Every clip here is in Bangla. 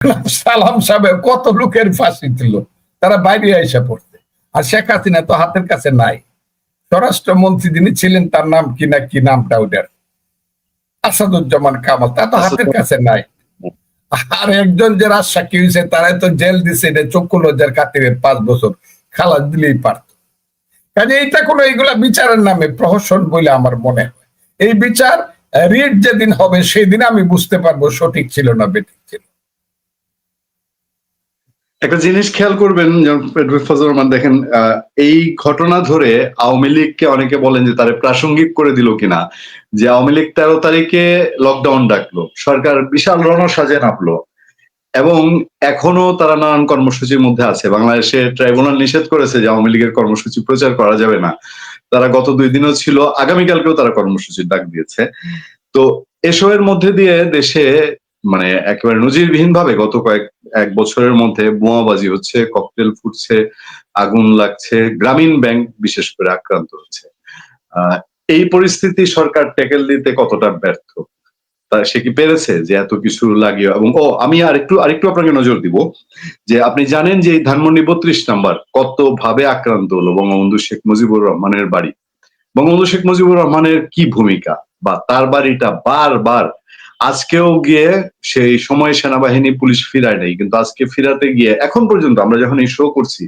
সালাম সাহেব কত লোকের ফাঁসি ছিল, তারা বাইরে এসে পড়ছে। আর শেখ হাসিনা তো হাতের কাছে নাই। স্বরাষ্ট্রমন্ত্রী যিনি ছিলেন তার নাম কি নামটা ওটার, আসাদুজ্জামান কামাল, তা তো হাতের কাছে নাই। আর একজন যে রাজসাক্ষী হয়েছে তারাই তো জেল দিছে, এটা চক্ষু লজ্জার খাতিরে 5 বছর খালাস দিলেই পারত। কাজে এইটা কোনো এইগুলা বিচারের নামে প্রহসন বলে আমার মনে হয়। এই বিচার রিট যেদিন হবে সেই দিন আমি বুঝতে পারবো সঠিক ছিল না বেঠিক ছিল। একটা জিনিস খেয়াল করবেন, ফজলুর রহমান, দেখেন এই ঘটনা ধরে আওয়ামী লীগকে অনেকে বলেন যে তারা প্রাসঙ্গিক করে দিল কিনা, যে আওয়ামী লীগ 13 তারিখে লকডাউন ডাকলো, সরকার বিশাল রণসাজে নামলো, এবং এখনো তারা নানান কর্মসূচির মধ্যে আছে। বাংলাদেশে ট্রাইব্যুনাল নিষেধ করেছে যে আওয়ামী লীগের কর্মসূচি প্রচার করা যাবে না। তারা গত 2 দিনও ছিল, আগামীকালকেও তারা কর্মসূচির ডাক দিয়েছে। তো এসবের মধ্যে দিয়ে দেশে মানে একেবারে নজিরবিহীন ভাবে গত এক বছরের মধ্যে বোমাবাজি হচ্ছে, ককটেল ফুটছে, আগুন লাগছে, গ্রামীণ ব্যাংক বিশেষ করে আক্রান্ত হচ্ছে। এই পরিস্থিতি সরকার ট্যাকেল দিতে কতটা ব্যর্থ, তা সে কি পেরেছে যে এত কিছু লাগিয়ে? এবং আমি আরেকটু আপনাকে নজর দিব যে আপনি জানেন যে এই ধানমন্ডি 32 নাম্বার কত ভাবে আক্রান্ত হলো বঙ্গবন্ধু শেখ মুজিবুর রহমানের বাড়ি। বঙ্গবন্ধু শেখ মুজিবুর রহমানের কি ভূমিকা, বা তার বাড়িটা বারবার আজকেও গিয়ে সেই সময় সেনাবাহিনী পুলিশ ফিরায় নাই, কিন্তু আজকে ফিরাতে গিয়ে এখন পর্যন্ত আমরা যখন এই শো করছি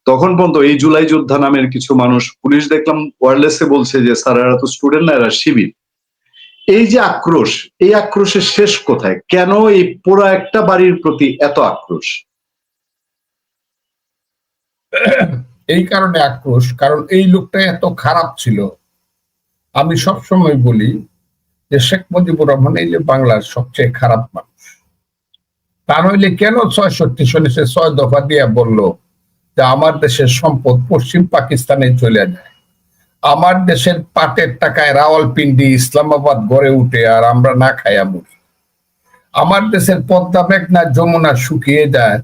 তখন পর্যন্ত এই জুলাই যোদ্ধা নামের কিছু মানুষ, পুলিশ দেখলাম ওয়্যারলেসে বলছে যে স্যার এরা তো স্টুডেন্ট না, এরা শিবির। এই যে আক্রোশ, এই আক্রোশের শেষ কোথায়? কেন এই পুরো একটা বাড়ির প্রতি এত আক্রোশ? এই কারণে আক্রোশ, কারণ এই লোকটা এত খারাপ ছিল। আমি সবসময় বলি যে শেখ মুজিবুর রহমান এই যে বাংলার সবচেয়ে খারাপ মানুষ। তা নইলে কেন ৬৬ সনে সে ৬ দফা দিয়ে বলল যে আমার দেশের সম্পদ পশ্চিম পাকিস্তানে চলে যায়, আমার দেশের পাটের টাকায় রাওয়ালপিন্ডি ইসলামাবাদ গড়ে উঠে আর আমরা না খাইয়া মরি, আমার দেশের পদ্মা মেঘনা যমুনা শুকিয়ে যায়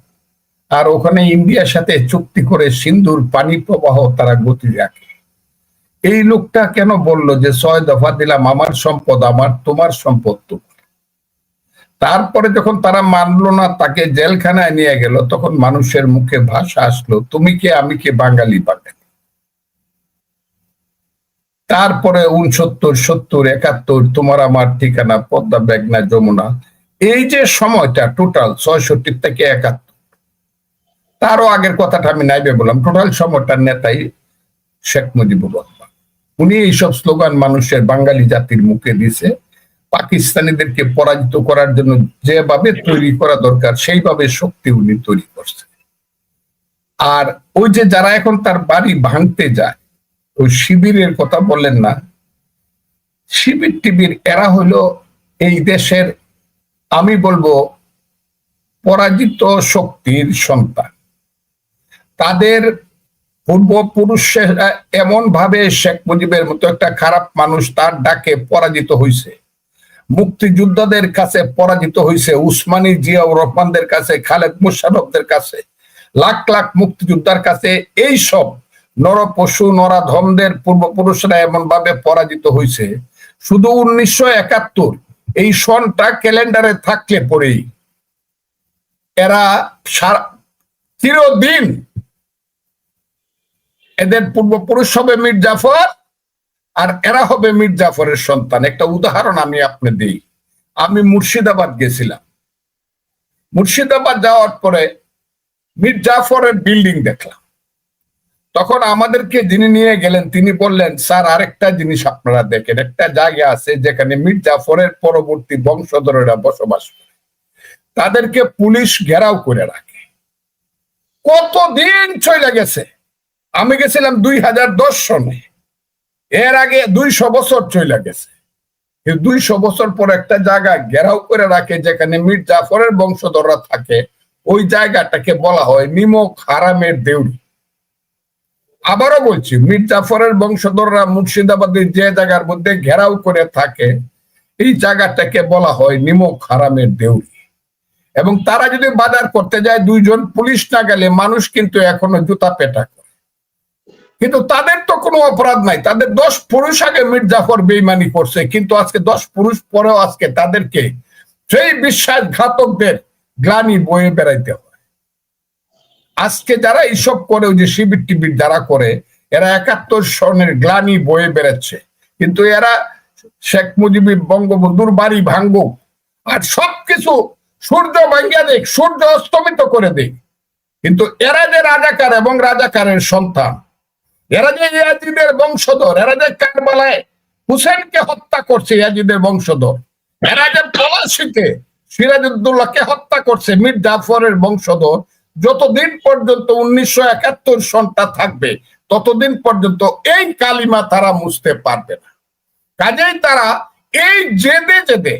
আর ওখানে ইন্ডিয়ার সাথে চুক্তি করে সিন্ধুর পানি প্রবাহ তারা গতি রাখে। এই লোকটা কেন বলল যে ৬ দফা দিলাম, আমার সম্পদ আমার, তোমার সম্পদ তোমার? তারপরে যখন তারা মানলো না, তাকে জেলখানায় নিয়ে গেল, তখন মানুষের মুখে ভাষা আসলো, তুমি কে আমি কে, বাঙালি বাঙালি। তারপরে 69, 70, 71 তোমার আমার ঠিকানা, পদ্মা মেঘনা যমুনা, এই যে সময়টা টোটাল ৬৬ থেকে ৭১, তারও আগের কথাটা আমি নাইবে বললাম, টোটাল সময়টার নেতাই শেখ মুজিবুর রহমান। উনি এইসব স্লোগান মানুষের বাঙালি জাতির মুখে দিছে। পাকিস্তানিদেরকে পরাজিত করার জন্য যেভাবে তৈরি করা দরকার সেইভাবে শক্তি উনি তৈরি করছে। আর ওই যে যারা এখন তার বাড়ি ভাঙতে যায়, ওই শিবিরের কথা বললেন না, শিবির টিবির এরা হলো এই দেশের, আমি বলবো, পরাজিত শক্তির সন্তান। তাদের পূর্বপুরুষেরা এমন ভাবে শেখ মুজিবের মতো একটা খারাপ মানুষ তার ডাকে পরাজিত হয়েছে, মুক্তিযোদ্ধাদের কাছে পরাজিত হয়েছে, উসমানী জিয়াউর রহমানদের কাছে, খালেদ মুশাররফদের কাছে, লাখ লাখ মুক্তিযোদ্ধার কাছে। এই সব নরপশু নরাধমদের পূর্বপুরুষরা এমন ভাবে পরাজিত হয়েছে, শুধু 1971 এই সনটা ক্যালেন্ডারে থাকলে পরেই এরা চিরদিন, এদের পূর্বপুরুষ হবে মীর জাফর আর এরা হবে মীর জাফরের সন্তান। একটা উদাহরণ আমি আপনি দিই। আমি মুর্শিদাবাদ গেছিলাম, মুর্শিদাবাদ যাওয়ার পরে মীর জাফরের বিল্ডিং দেখলাম। তখন আমাদেরকে যিনি নিয়ে গেলেন তিনি বললেন, স্যার আরেকটা জিনিস আপনারা দেখেন, একটা জায়গা আছে যেখানে মীর জাফরের পরবর্তী বংশধরেরা বসবাস করে, তাদেরকে পুলিশ ঘেরাও করে রাখে। কতদিন চলে গেছে, আমি গেছিলাম 2010 সনে, এর আগে 200 বছর চলে গেছে। 200 বছর পর একটা জায়গা ঘেরাও করে রাখে যেখানে মীর জাফরের বংশধররা থাকে, ওই জায়গাটাকে বলা হয় নিমক হারামের দেউরি। আবারও বলছি, মীর জাফরের বংশধররা মুর্শিদাবাদের যে জায়গার মধ্যে ঘেরাও করে থাকে, এই জায়গাটাকে বলা হয় নিমক হারামের দেউরি। এবং তারা যদি বাজার করতে যায়, 2 জন পুলিশ না গেলে মানুষ কিন্তু এখনো জুতা পেটা করে। কিন্তু তাদের তো কোনো অপরাধ নাই, তাদের 10 পুরুষ আগে মীর জাফর বেইমানি করছে, কিন্তু আজকে 10 পুরুষ পরেও আজকে তাদেরকে সেই বিশ্বাসঘাতকদের গ্লানি বয়ে বেড়াইতে হয়। আজকে যারা এইসব করে, ওই যে শিবির টিবির যারা করে, এরা 71 সনের গ্লানি বয়ে বেড়াচ্ছে। কিন্তু এরা শেখ মুজিবুর বঙ্গবন্ধুর বাড়ি ভাঙ্গুক আর সবকিছু সূর্য ভাঙ্গিয়া দেখ, সূর্য অস্তমিত করে দেখ, কিন্তু এরা যে রাজাকার এবং রাজাকারের সন্তান, এরা যে ইয়াজিদের বংশধর, এরা যে কারবালায় হুসেনকে হত্যা করছে ইয়াজিদের বংশধর, এরা যে পলাশিতে সিরাজউদ্দৌলাকে হত্যা করছে মীর জাফরের বংশধর, যতদিন পর্যন্ত 1971 সনটা থাকবে ততদিন পর্যন্ত এই কালিমা তারা মুছতে পারবে না। কাজেই তারা এই জেদে জেদে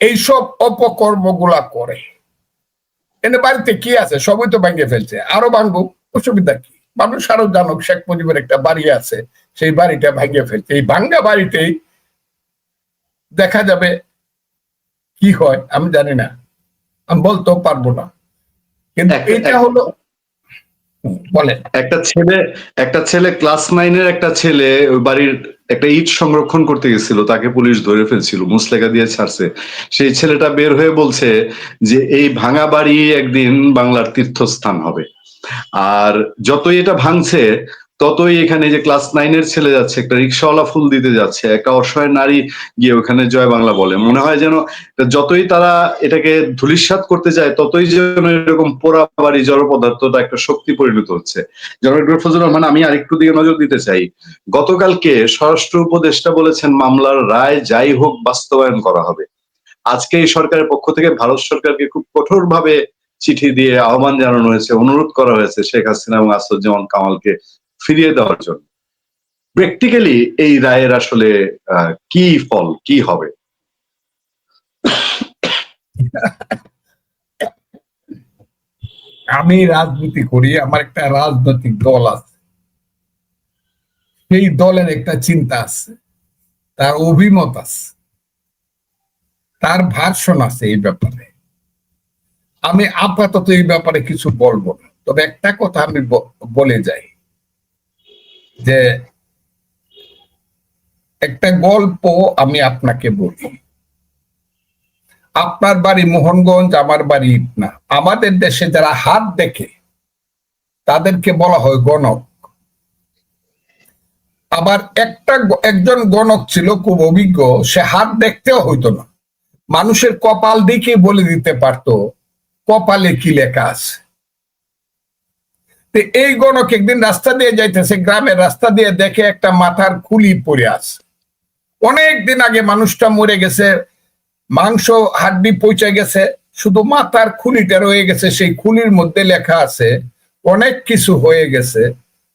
এইসব অপকর্মগুলা করে। এনে বাড়িতে কি আছে, সবই তো ভেঙে ফেলছে, আরো ভাঙুক, অসুবিধা কি? মানুষ আরো জানুক শেখ মুজিবের একটা বাড়ি আছে, সেই বাড়িটা ভেঙে ফেলছে। এই ভাঙ্গা বাড়িতেই দেখা যাবে কি হয়, আমি জানি না, আমি বলতেও পারবো না, কিন্তু এটা হলো বলেন। একটা ছেলে ক্লাস 9-এর একটা ছেলে ওই বাড়ির একটা ইট সংরক্ষণ করতে গেছিল, তাকে পুলিশ ধরে ফেলছিল, মুচলেখা দিয়ে ছাড়ছে। সেই ছেলেটা বের হয়ে বলছে যে এই ভাঙা বাড়ি একদিন বাংলার তীর্থস্থান হবে। আর যতই এটা ভাঙছে ততই এখানে যে ক্লাস 9-এর ছেলে যাচ্ছে, একটা রিক্সাওয়ালা ফুল দিতে যাচ্ছে, একটা অসহায় নারী গিয়ে ওখানে জয় বাংলা বলে। মনে হয় যেন যতই তারা এটাকে ধূলিসাৎ করতে যায় ততই যেন এরকম পোড়া বাড়ি জড় পদার্থটা একটা শক্তি পরিণত হচ্ছে। জনাব ফজলুর রহমান, আমি আরেকটু দিকে নজর দিতে চাই। গতকালকে স্বরাষ্ট্র উপদেষ্টা বলেছেন মামলার রায় যাই হোক বাস্তবায়ন করা হবে। আজকে এই সরকারের পক্ষ থেকে ভারত সরকারকে খুব কঠোরভাবে চিঠি দিয়ে আহ্বান জানানো হয়েছে, অনুরোধ করা হয়েছে শেখ হাসিনা এবং আসাদুজ্জামান কামালকে ফিরিয়ে দেওয়ার জন্য। প্র্যাকটিক্যালি এই রায়ের আসলে কি ফল, কি হবে? আমি রাজনীতি করি, আমার একটা রাজনৈতিক দল আছে, সেই দলের একটা চিন্তা আছে, তার অভিমত আছে, তার ভার্সন আছে এই ব্যাপারে। আমি আপাতত এই ব্যাপারে কিছু বলবো না, তবে একটা কথা আমি বলে যাই যে একটা গল্প আমি আপনাকে বলি। আপনার বাড়ি মোহনগঞ্জ, আমার বাড়ি না। আমাদের দেশে যারা হাত দেখে তাদেরকে বলা হয় গণক। আবার একজন গণক ছিল খুব অভিজ্ঞ, সে হাত দেখতেও হইতো না, মানুষের কপাল দেখে বলে দিতে পারতো কপালে কি লেখা আছে। এই গণক একদিন রাস্তা দিয়ে যাইতেছে, গ্রামের রাস্তা দিয়ে দেখে একটা মাথার খুলি পড়ে আছে। অনেকদিন আগে মানুষটা মরে গেছে, মাংস হাড্ডি পচে গেছে, শুধু মাথার খুলিটা রয়ে গেছে। সেই খুলির মধ্যে লেখা আছে অনেক কিছু হয়ে গেছে,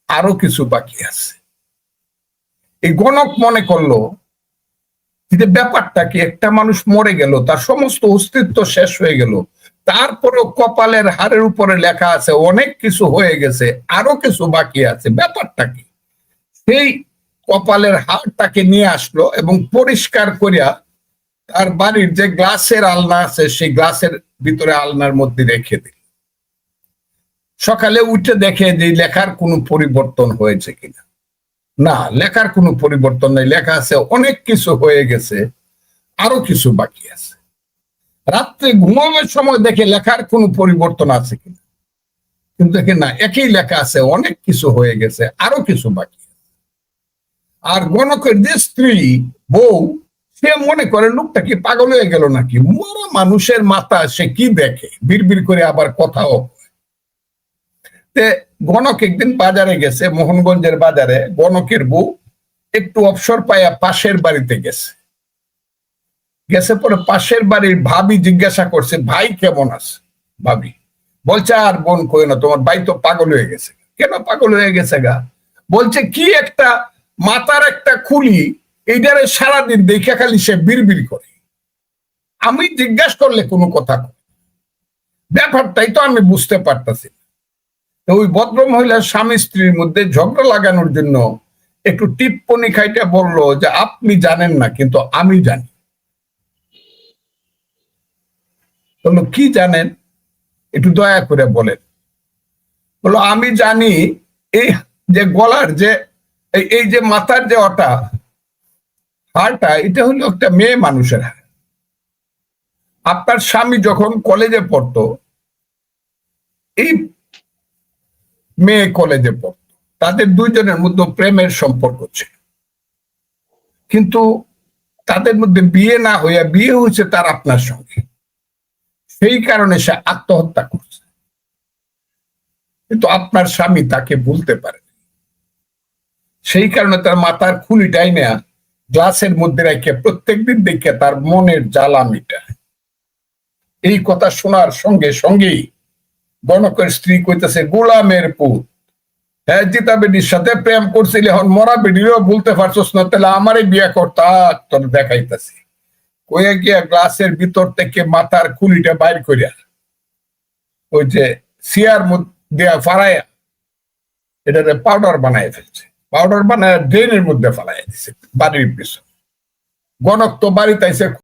আরো কিছু বাকি আছে। এই গণক মনে করলো যে ব্যাপারটা কি, একটা মানুষ মরে গেল, তার সমস্ত অস্তিত্ব শেষ হয়ে গেল, তারপরেও কপালের হাড়ের উপরে লেখা আছে অনেক কিছু হয়ে গেছে, আরো কিছু বাকি আছে, ব্যাপারটা কি? সেই কপালের হাড়টাকে নিয়ে আসলো এবং পরিষ্কার করিয়া তার বাড়ির যে গ্লাসের আলনা আছে সেই গ্লাসের ভিতরে আলনার মধ্যে রেখে দিল। সকালে উঠে দেখে যে লেখার কোনো পরিবর্তন হয়েছে কিনা। না, লেখার কোনো পরিবর্তন নেই, লেখা আছে অনেক কিছু হয়ে গেছে, আরো কিছু বাকি আছে। রাত্রে ঘুমানোর সময় দেখে লেখার কোনো পরিবর্তন আছে কিনা, কিন্তু দেখে না, একই লেখা আছে অনেক কিছু হয়ে গেছে, আরো কিছু বাকি আছে। আর গণকের যে স্ত্রী বউ, সে মনে করে লোকটা কি পাগল হয়ে গেল নাকি, মরা মানুষের মাথা সে কি দেখে, বিড়বিড় করে আবার কথাও। গণক একদিন বাজারে গেছে, মোহনগঞ্জের বাজারে। গণকের বউ একটু অবসর পাইয়া পাশের বাড়িতে গেছে পরে পাশের বাড়ির ভাবি জিজ্ঞাসা করছে, ভাই কেমন আছে? ভাবি বলছে, আর বোন কই না, তোমার ভাই তো পাগল হয়ে গেছে। কেন পাগল হয়ে গেছে গা? বলছে কি একটা মাথার একটা খুলি, এইটারে সারাদিন দেখে খালি সে বিড়বিড় করে। আমি জিজ্ঞাসা করলে কোনো কথা, ব্যাপারটাই তো আমি বুঝতে পারতাছি। ওই ভদ্র মহিলার স্বামী স্ত্রীর মধ্যে ঝগড়া লাগানোর জন্য একটু টিপ্পনি খাইটা বললো যে আপনি জানেন না কিন্তু আমি জানি। বললো কি জানেন, একটু দয়া করে বলেন। বললো আমি জানি এই যে গলার যে এই যে মাথার যে হাড়টা, এটা হলো একটা মেয়ে মানুষের হাড়। আপনার স্বামী যখন কলেজে পড়তো, এই মেয়ে কলেজে পড়তো, তাদের দুইজনের মধ্যে প্রেমের সম্পর্ক ছিল, কিন্তু তাদের মধ্যে বিয়ে না হইয়া বিয়ে হয়েছে তার আপনার সঙ্গে, সেই কারণে সে আত্মহত্যা করছে। কিন্তু আপনার স্বামী তাকে বলতে পারে, সেই কারণে তার মাথার খুলিটাই নেয়া গ্লাসের মধ্যে রেখে প্রত্যেকদিন দেখে তার মনের জ্বালা মিটায়। এই কথা শোনার সঙ্গে সঙ্গেই গণকের স্ত্রী কইতেছে, গোলামের পুত, হ্যাঁ জিতা বেডির সাথে প্রেম করছিলি, এখন মরা বেডিরও বলতে পারছস না, তাহলে আমারই বিয়ে করতা, তোর দেখাইতেছি। কইয়া গিয়া গ্লাসের ভিতর থেকে মাথার খুলিটা বাইর করিয়া ওই যে সিয়ার মধ্যে ফারাইয়া এটাতে পাউডার বানায় ফেলছে, পাউডার বানায় ড্রেনের মধ্যে ফালাইয়া দিছে বাড়ির পিছনে। গণক তো বাড়িতে আইসে